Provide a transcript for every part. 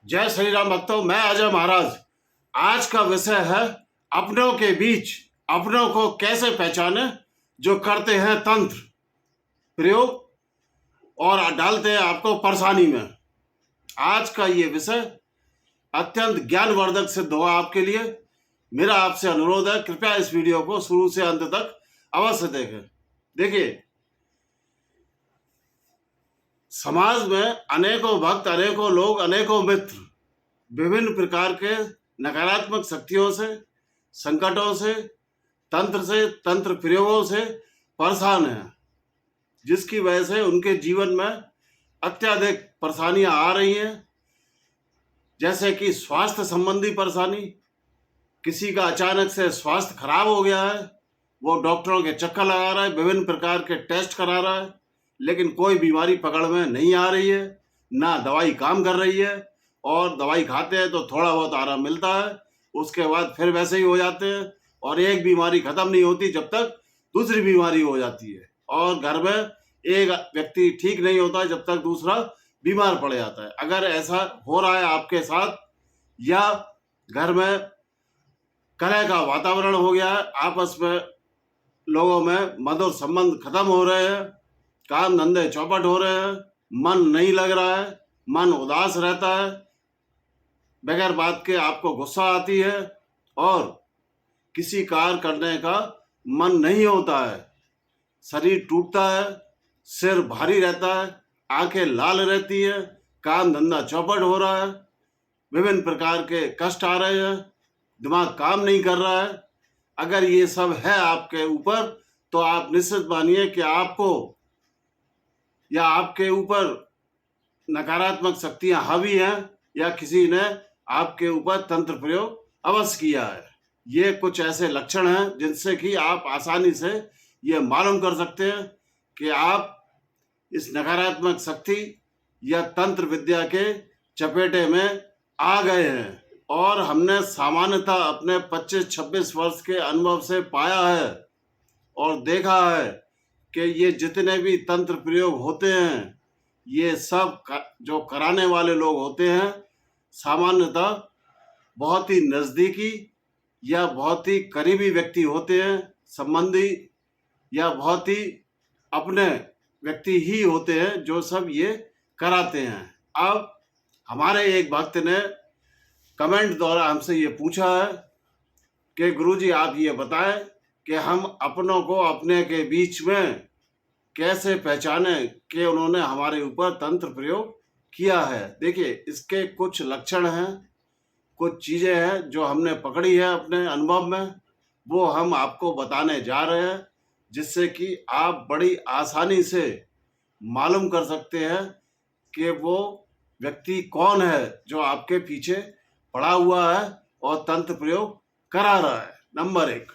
जय श्री राम भक्तों, मैं अजय महाराज। आज का विषय है अपनों के बीच अपनों को कैसे पहचाने जो करते हैं तंत्र प्रयोग और डालते हैं आपको परेशानी में। आज का ये विषय अत्यंत ज्ञानवर्धक सिद्ध होगा आपके लिए। मेरा आपसे अनुरोध है, कृपया इस वीडियो को शुरू से अंत तक अवश्य देखें। देखिए, समाज में अनेकों भक्त, अनेकों लोग, अनेकों मित्र विभिन्न प्रकार के नकारात्मक शक्तियों से, संकटों से, तंत्र प्रयोगों से परेशान हैं, जिसकी वजह से उनके जीवन में अत्यधिक परेशानियां आ रही हैं। जैसे कि स्वास्थ्य संबंधी परेशानी, किसी का अचानक से स्वास्थ्य खराब हो गया है, वो डॉक्टरों के चक्कर लगा रहा है, विभिन्न प्रकार के टेस्ट करा रहा है, लेकिन कोई बीमारी पकड़ में नहीं आ रही है, ना दवाई काम कर रही है, और दवाई खाते हैं तो थोड़ा बहुत आराम मिलता है, उसके बाद फिर वैसे ही हो जाते हैं, और एक बीमारी खत्म नहीं होती जब तक दूसरी बीमारी हो जाती है, और घर में एक व्यक्ति ठीक नहीं होता जब तक दूसरा बीमार पड़ जाता है। अगर ऐसा हो रहा है आपके साथ, या घर में कलह का वातावरण हो गया है, आपस में लोगों में मधुर संबंध खत्म हो रहे हैं, काम धंधे चौपट हो रहे हैं, मन नहीं लग रहा है, मन उदास रहता है, बगैर बात के आपको गुस्सा आती है, और किसी कार्य करने का मन नहीं होता है, शरीर टूटता है, सिर भारी रहता है, आंखें लाल रहती है, काम धंधा चौपट हो रहा है, विभिन्न प्रकार के कष्ट आ रहे हैं, दिमाग काम नहीं कर रहा है। अगर ये सब है आपके ऊपर, तो आप निश्चित मानिए कि आपको या आपके ऊपर नकारात्मक शक्तियां हावी हैं, या किसी ने आपके ऊपर तंत्र प्रयोग अवश्य किया है। ये कुछ ऐसे लक्षण हैं जिनसे कि आप आसानी से ये मालूम कर सकते हैं कि आप इस नकारात्मक शक्ति या तंत्र विद्या के चपेटे में आ गए हैं। और हमने सामान्यतः अपने 25-26 वर्ष के अनुभव से पाया है और देखा है कि ये जितने भी तंत्र प्रयोग होते हैं, ये सब जो कराने वाले लोग होते हैं, सामान्यतः बहुत ही नज़दीकी या बहुत ही करीबी व्यक्ति होते हैं, संबंधी या बहुत ही अपने व्यक्ति ही होते हैं जो सब ये कराते हैं। अब हमारे एक भक्त ने कमेंट द्वारा हमसे ये पूछा है कि गुरुजी आप ये बताएं कि हम अपनों को अपने के बीच में कैसे पहचाने कि उन्होंने हमारे ऊपर तंत्र प्रयोग किया है। देखिए, इसके कुछ लक्षण हैं, कुछ चीज़ें हैं जो हमने पकड़ी है अपने अनुभव में, वो हम आपको बताने जा रहे हैं, जिससे कि आप बड़ी आसानी से मालूम कर सकते हैं कि वो व्यक्ति कौन है जो आपके पीछे पड़ा हुआ है और तंत्र प्रयोग करा रहा है। नंबर 1,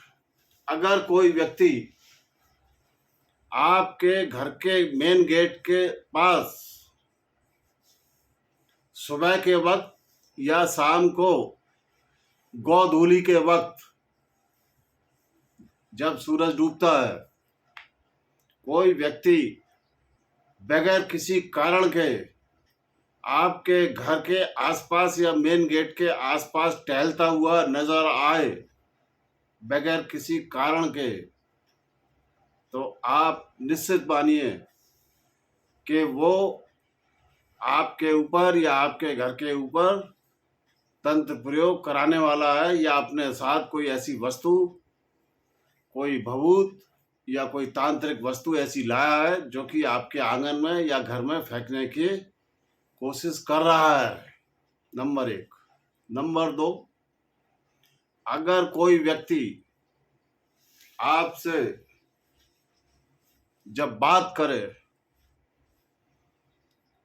अगर कोई व्यक्ति आपके घर के मेन गेट के पास सुबह के वक्त या शाम को गोधूली के वक्त जब सूरज डूबता है, कोई व्यक्ति बगैर किसी कारण के आपके घर के आसपास या मेन गेट के आसपास टहलता हुआ नजर आए बगैर किसी कारण के, तो आप निश्चित मानिए कि वो आपके ऊपर या आपके घर के ऊपर तंत्र प्रयोग कराने वाला है, या अपने साथ कोई ऐसी वस्तु, कोई भभूत या कोई तांत्रिक वस्तु ऐसी लाया है जो कि आपके आंगन में या घर में फेंकने की कोशिश कर रहा है। नंबर 1। नंबर 2, अगर कोई व्यक्ति आपसे जब बात करे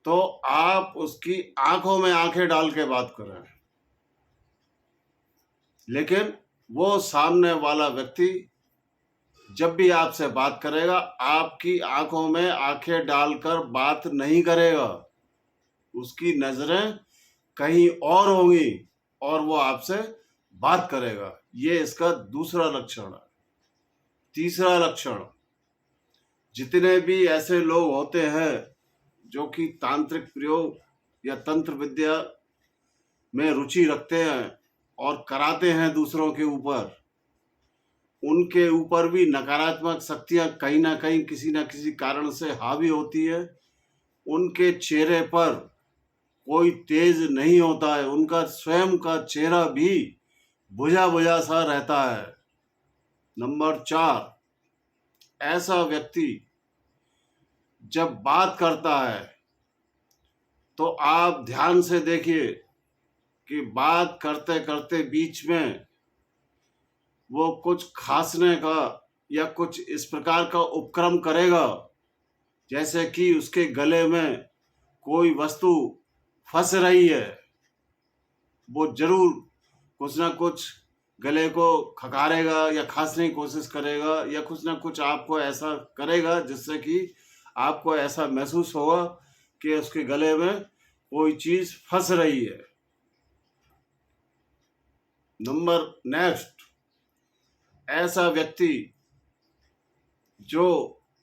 तो आप उसकी आंखों में आंखें डाल के बात करें, लेकिन वो सामने वाला व्यक्ति जब भी आपसे बात करेगा, आपकी आंखों में आंखें डालकर बात नहीं करेगा, उसकी नजरें कहीं और होंगी और वो आपसे बात करेगा। ये इसका दूसरा लक्षण है। तीसरा लक्षण, जितने भी ऐसे लोग होते हैं जो कि तांत्रिक प्रयोग या तंत्र विद्या में रुचि रखते हैं और कराते हैं दूसरों के ऊपर, उनके ऊपर भी नकारात्मक शक्तियां कहीं ना कहीं किसी न किसी कारण से हावी होती है। उनके चेहरे पर कोई तेज नहीं होता है, उनका स्वयं का चेहरा भी बुझा बुझा सा रहता है। नंबर 4, ऐसा व्यक्ति जब बात करता है तो आप ध्यान से देखिए कि बात करते करते बीच में वो कुछ खांसने का या कुछ इस प्रकार का उपक्रम करेगा जैसे कि उसके गले में कोई वस्तु फंस रही है। वो जरूर कुछ ना कुछ गले को खकारेगा या खांसने की कोशिश करेगा या कुछ ना कुछ आपको ऐसा करेगा जिससे कि आपको ऐसा महसूस होगा कि उसके गले में कोई चीज फंस रही है। नंबर नेक्स्ट, ऐसा व्यक्ति जो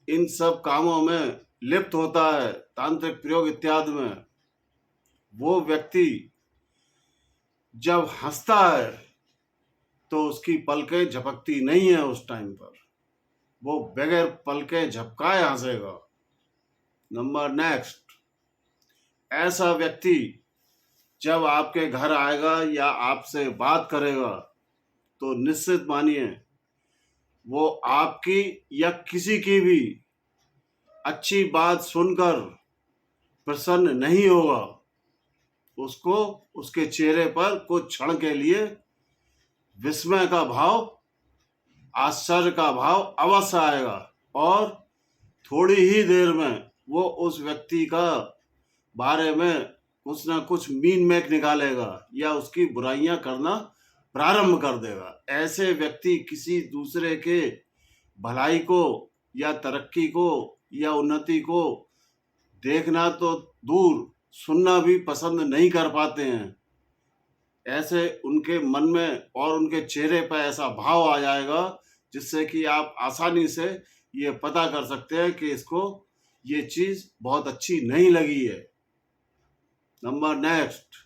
इन सब कामों में लिप्त होता है, तांत्रिक प्रयोग इत्यादि में, वो व्यक्ति जब हंसता है तो उसकी पलकें झपकती नहीं है। उस टाइम पर वो बगैर पलकें झपकाए हंसेगा। नंबर नेक्स्ट, ऐसा व्यक्ति जब आपके घर आएगा या आपसे बात करेगा तो निश्चित मानिए वो आपकी या किसी की भी अच्छी बात सुनकर प्रसन्न नहीं होगा। उसको उसके चेहरे पर कुछ क्षण के लिए विस्मय का भाव, आश्चर्य का भाव अवश्य आएगा और थोड़ी ही देर में वो उस व्यक्ति का बारे में कुछ ना कुछ मीन मैक निकालेगा या उसकी बुराइयां करना प्रारंभ कर देगा। ऐसे व्यक्ति किसी दूसरे के भलाई को या तरक्की को या उन्नति को देखना तो दूर, सुनना भी पसंद नहीं कर पाते हैं। ऐसे उनके मन में और उनके चेहरे पर ऐसा भाव आ जाएगा जिससे कि आप आसानी से ये पता कर सकते हैं कि इसको ये चीज बहुत अच्छी नहीं लगी है। नंबर नेक्स्ट,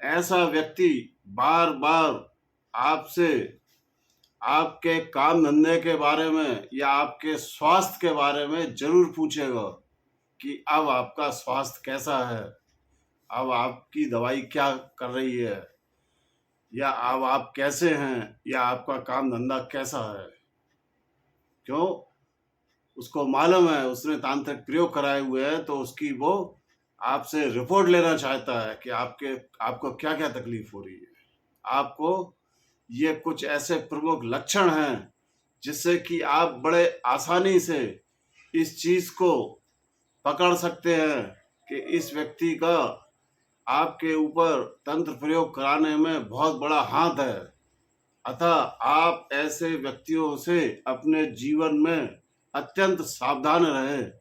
ऐसा व्यक्ति बार बार आपसे आपके काम धंधे के बारे में या आपके स्वास्थ्य के बारे में जरूर पूछेगा कि अब आपका स्वास्थ्य कैसा है, अब आपकी दवाई क्या कर रही है, या अब आप कैसे हैं, या आपका काम धंधा कैसा है। क्यों? उसको मालूम है, उसने तांत्रिक प्रयोग कराए हुए हैं, तो उसकी वो आपसे रिपोर्ट लेना चाहता है कि आपको क्या क्या तकलीफ हो रही है। आपको ये कुछ ऐसे प्रमुख लक्षण हैं जिससे कि आप बड़े आसानी से इस चीज को पकड़ सकते हैं कि इस व्यक्ति का आपके ऊपर तंत्र प्रयोग कराने में बहुत बड़ा हाथ है। अतः आप ऐसे व्यक्तियों से अपने जीवन में अत्यंत सावधान रहें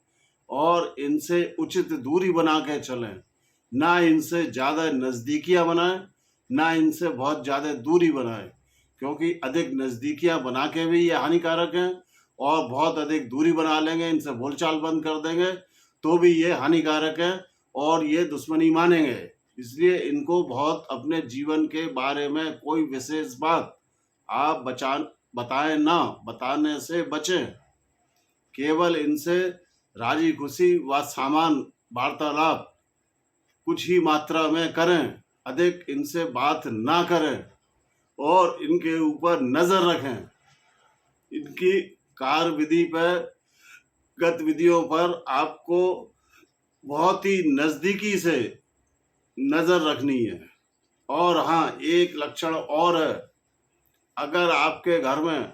और इनसे उचित दूरी बना के चलें। ना इनसे ज़्यादा नज़दीकियां बनाएं, ना इनसे बहुत ज़्यादा दूरी बनाएं, क्योंकि अधिक नज़दीकियां बना के भी ये हानिकारक हैं और बहुत अधिक दूरी बना लेंगे, इनसे बोलचाल बंद कर देंगे तो भी ये हानिकारक है और ये दुश्मनी मानेंगे। इसलिए इनको बहुत अपने जीवन के बारे में कोई विशेष बात आप बताएं ना, बताने से बचें। केवल इनसे राजी खुशी व सामान वार्तालाप कुछ ही मात्रा में करें, अधिक इनसे बात ना करें और इनके ऊपर नजर रखें। इनकी कार्य विधि पर, गतिविधियों पर आपको बहुत ही नजदीकी से नजर रखनी है। और हाँ, एक लक्षण और है, अगर आपके घर में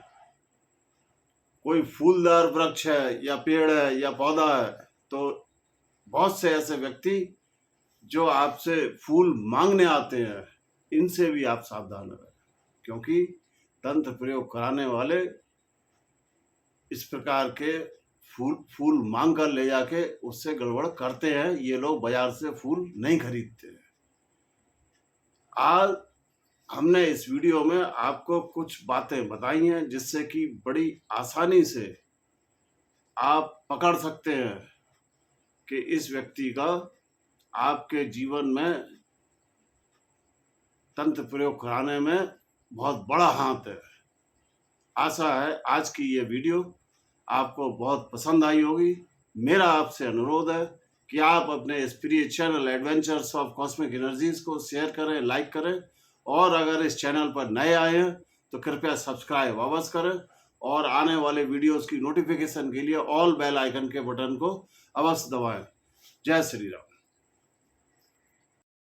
कोई फूलदार वृक्ष है या पेड़ है या पौधा है तो बहुत से ऐसे व्यक्ति जो आपसे फूल मांगने आते हैं, इनसे भी आप सावधान रहें, क्योंकि तंत्र प्रयोग कराने वाले इस प्रकार के फूल मांग कर ले जाके उससे गड़बड़ करते हैं। ये लोग बाजार से फूल नहीं खरीदते हैं। आज हमने इस वीडियो में आपको कुछ बातें बताई हैं जिससे कि बड़ी आसानी से आप पकड़ सकते हैं कि इस व्यक्ति का आपके जीवन में तंत्र प्रयोग कराने में बहुत बड़ा हाथ है। आशा है आज की ये वीडियो आपको बहुत पसंद आई होगी। मेरा आपसे अनुरोध है कि आप अपने spiritual adventures of cosmic energies को शेयर करें, लाइक करें, और अगर इस चैनल पर नए आए हैं तो कृपया सब्सक्राइब अवश्य करें और आने वाले वीडियोस की नोटिफिकेशन के लिए ऑल बेल आइकन के बटन को अवश्य दबाएं। जय श्री राम।